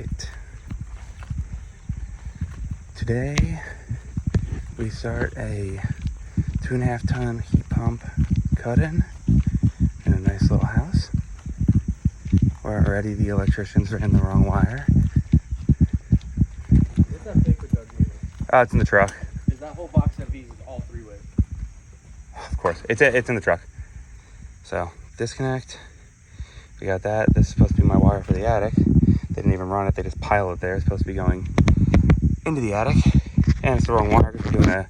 right. Today we start a 2.5 ton heat pump cut-in a nice little house where already the electricians ran the wrong wire. What's that paper jug unit? It's in the truck. Is that whole box of these all 3-way? Of course, it's in the truck. So disconnect. We got that. This is supposed to be my wire for the attic. They didn't even run it. They just piled it there. It's supposed to be going into the attic, and it's the wrong wire because we're doing a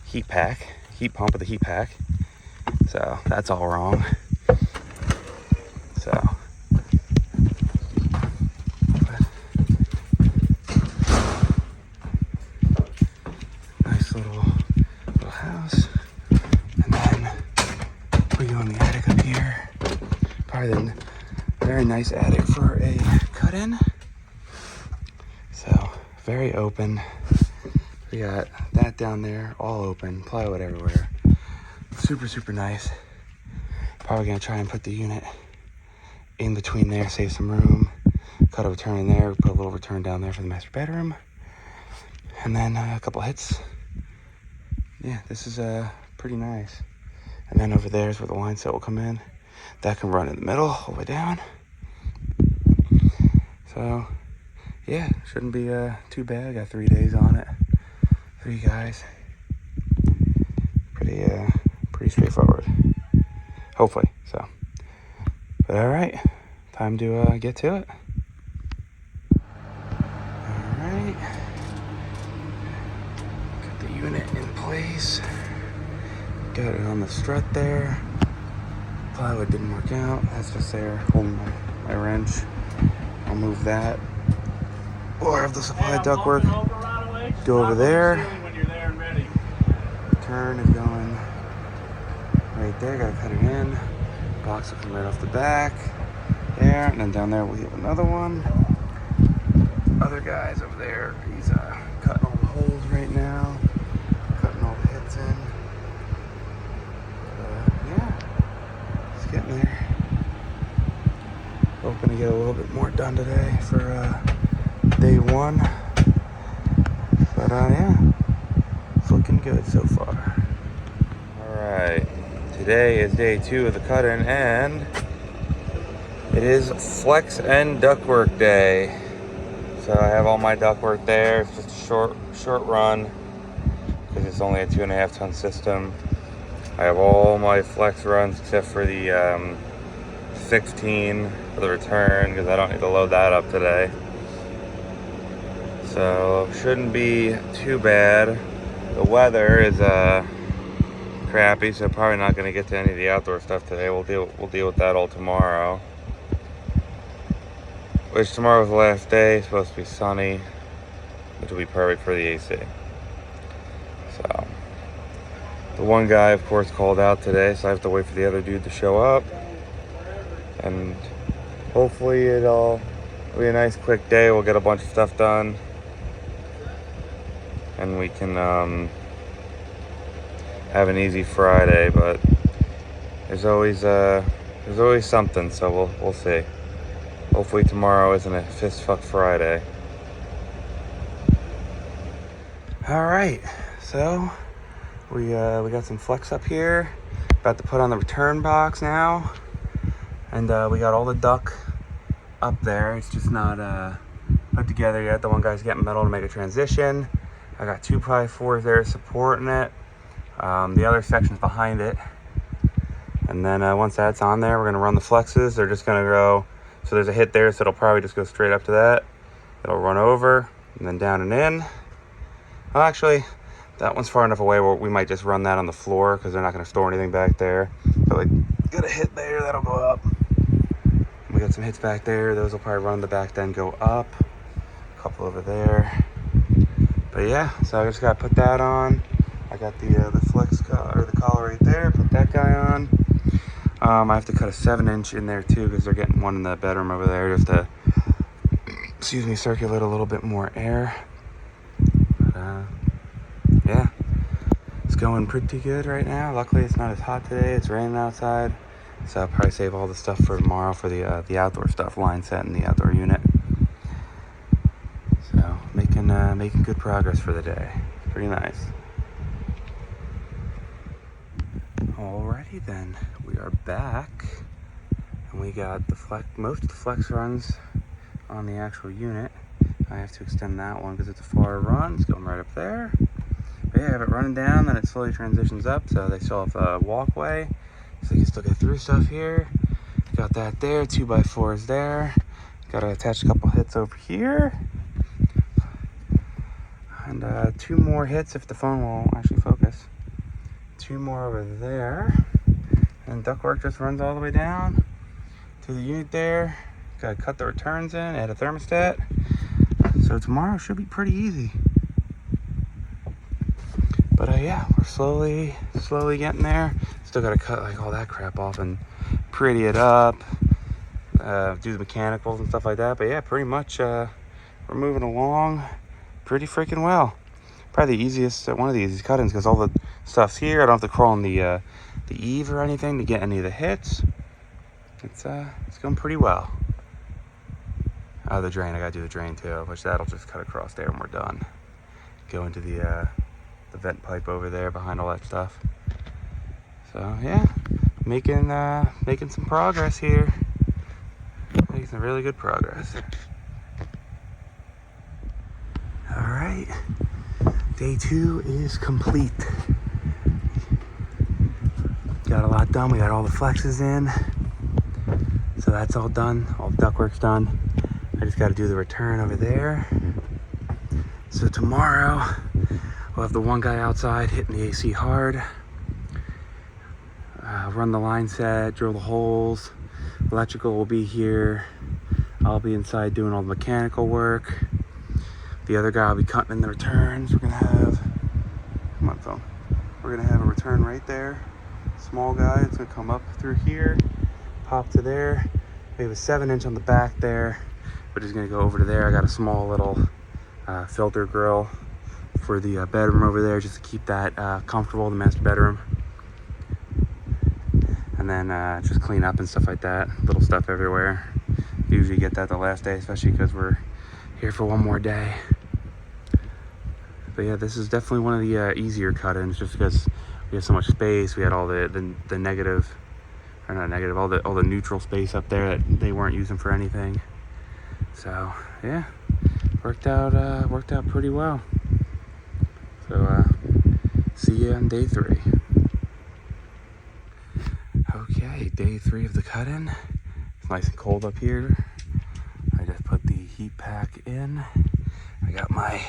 heat pump with a heat pack. So that's all wrong. So nice little house, and then we go in the attic up here. Probably a very nice attic for a cut-in. So very open. We got that down there, all open, plywood everywhere. Super nice. Probably gonna try and put the unit in between there, save some room. Cut a return in there, put a little return down there for the master bedroom. And then a couple hits. Yeah, this is pretty nice. And then over there is where the line set will come in. That can run in the middle, all the way down. So yeah, shouldn't be too bad. I got 3 days on it. 3 guys. Pretty straightforward. Hopefully, so. But all right, time to get to it. All right. Got the unit in place. Got it on the strut there. Plywood didn't work out. That's just there holding my wrench. I'll move that. Or have the supply ductwork go over there. Turn is going right there. Gotta cut it in. Box will come right off the back there, and then down there we have another one. Other guy's over there. He's cutting all the holes right now, cutting all the hits in. Yeah, it's getting there. Hoping to get a little bit more done today for day 1. But yeah, it's looking good so far. All right, today is day 2 of the cut-in, and it is flex and ductwork day. So I have all my ductwork there. It's just a short run because it's only a 2.5 ton system. I have all my flex runs except for the 16 for the return because I don't need to load that up today. So shouldn't be too bad. The weather is crappy, so probably not going to get to any of the outdoor stuff today. We'll deal with that all tomorrow. Which tomorrow's the last day. It's supposed to be sunny, which will be perfect for the AC. So the one guy, of course, called out today, so I have to wait for the other dude to show up. And hopefully it'll be a nice quick day. We'll get a bunch of stuff done, and we can have an easy Friday. But there's always something, so we'll see. Hopefully tomorrow isn't a fist fuck Friday. All right, so we got some flex up here. About to put on the return box now, and we got all the duct up there. It's just not put together yet. The one guy's getting metal to make a transition. I got 2x4s there supporting it. The other section's behind it. And then once that's on there, we're gonna run the flexes. They're just gonna go, so there's a hit there, so it'll probably just go straight up to that. It'll run over and then down and in. Well, actually, that one's far enough away where we might just run that on the floor because they're not gonna store anything back there. But like, got a hit there, that'll go up. We got some hits back there. Those will probably run the back, then go up. A couple over there. But yeah, so I just gotta put that on. I got the flex collar, or the collar right there. Put that guy on. I have to cut a 7-inch in there too because they're getting one in the bedroom over there just to, circulate a little bit more air. But yeah, it's going pretty good right now. Luckily, it's not as hot today. It's raining outside, so I'll probably save all the stuff for tomorrow for the outdoor stuff, line set and the outdoor unit. making good progress for the day. Pretty nice. Alrighty then, we are back, and we got the most of the flex runs on the actual unit. I have to extend that one because it's a far run. It's going right up there. But yeah, I have it running down, then it slowly transitions up, so they still have a walkway, so you can still get through stuff here. Got that there, 2x4s there. Got to attach a couple hits over here. And 2 more hits if the phone will actually focus. 2 more over there. And Ductwork just runs all the way down to the unit there. Got to cut the returns in, add a thermostat. So tomorrow should be pretty easy. But yeah, we're slowly getting there. Still got to cut like all that crap off and pretty it up. Do the mechanicals and stuff like that. But yeah, pretty much we're moving along pretty freaking well. Probably the easiest, one of the easiest cut-ins because all the stuff's here. I don't have to crawl on the eave or anything to get any of the hits. It's going pretty well. The drain, I gotta do the drain too, which that'll just cut across there and we're done. Go into the vent pipe over there behind all that stuff. So yeah, making some progress here. Making some really good progress. All right, day 2 is complete. Got a lot done. We got all the flexes in, so that's all done. All the ductwork's done. I just got to do the return over there. So tomorrow we'll have the one guy outside hitting the AC hard, run the line set, drill the holes. Electrical will be here. I'll be inside doing all the mechanical work. The other guy will be cutting in the returns. We're gonna have, come on phone. We're gonna have a return right there. Small guy, it's gonna come up through here, pop to there. We have a 7-inch on the back there, but it's gonna go over to there. I got a small little filter grill for the bedroom over there, just to keep that comfortable, the master bedroom. And then just clean up and stuff like that. Little stuff everywhere. Usually get that the last day, especially because we're here for one more day. But yeah, this is definitely one of the easier cut-ins, just because we have so much space. We had all the negative, or not negative, all the neutral space up there that they weren't using for anything. So yeah, worked out pretty well. So see you on day 3. Okay, day 3 of the cut-in. It's nice and cold up here. I just put the heat pack in. I got my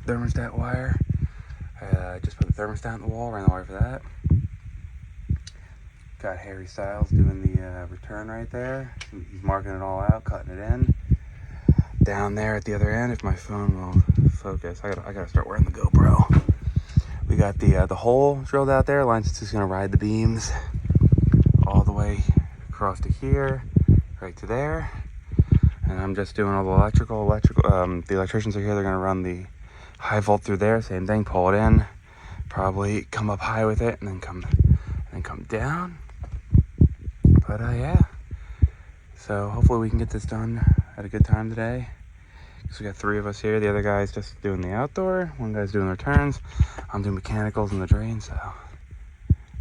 thermostat wire. I just put the thermostat in the wall, ran the wire for that. Got Harry Styles doing the return right there. He's marking it all out, cutting it in. Down there at the other end, if my phone will focus, I gotta start wearing the GoPro. We got the hole drilled out there. Line's just gonna ride the beams all the way across to here, right to there. And I'm just doing all the electrical. The electricians are here. They're gonna run the high volt through there. Same thing. Pull it in. Probably come up high with it, and then come down. But yeah. So hopefully we can get this done at a good time today. So we got 3 of us here. The other guy's just doing the outdoor. One guy's doing the returns. I'm doing mechanicals and the drain. So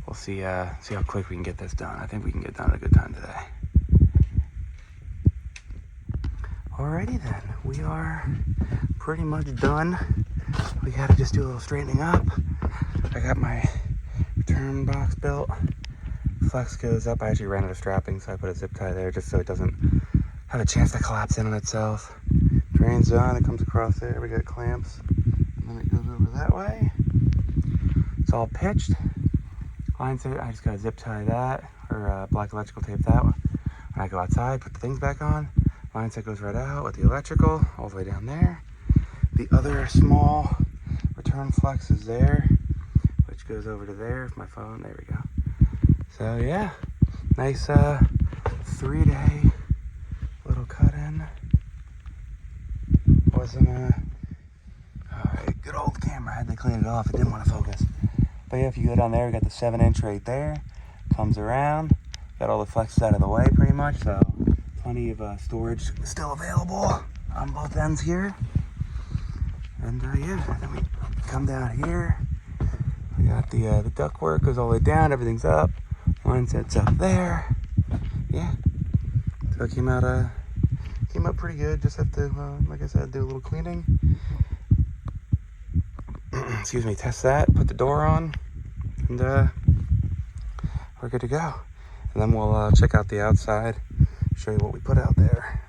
we'll see how quick we can get this done. I think we can get done at a good time today. Alrighty then, we are pretty much done. We gotta just do a little straightening up. I got my return box built. Flex goes up. I actually ran out of strapping, so I put a zip tie there just so it doesn't have a chance to collapse in on itself. Drain's on, it comes across there. We got clamps, and then it goes over that way. It's all pitched. Line set, I just gotta zip tie that, or black electrical tape that one. When I go outside, put the things back on. Line set goes right out with the electrical all the way down there. The other small return flex is there, which goes over to there. My phone, there we go. So yeah, nice 3-day little cut-in. Wasn't alright, good old camera. I had to clean it off. It didn't want to focus. But yeah, if you go down there, we got the 7-inch right there. Comes around. Got all the flexes out of the way pretty much, so plenty of storage still available on both ends here. And yeah, then we come down here. We got the ductwork goes all the way down. Everything's up. Line set's up there. Yeah. So it came out pretty good. Just have to, like I said, do a little cleaning. Excuse me. Test that. Put the door on, and we're good to go. And then we'll check out the outside. Show you what we put out there.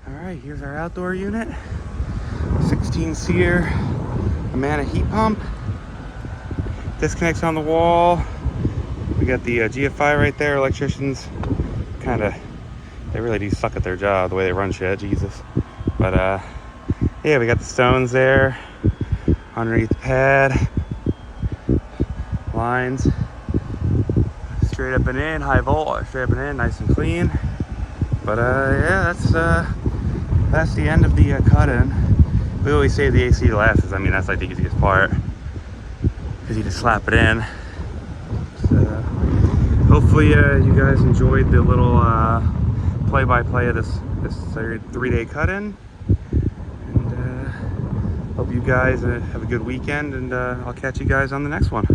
Alright, here's our outdoor unit. 16 seer Amana heat pump. Disconnects on the wall. We got the GFI right there. Electricians they really do suck at their job, the way they run shit, Jesus. But yeah, we got the stones there underneath the pad. Lines straight up and in, high volt, straight up and in, nice and clean. But yeah, that's the end of the cut-in. We always save the AC to last, because I mean that's like the easiest part, because you just slap it in. So hopefully you guys enjoyed the little play-by-play of this 3-day cut-in, and hope you guys have a good weekend, and I'll catch you guys on the next one.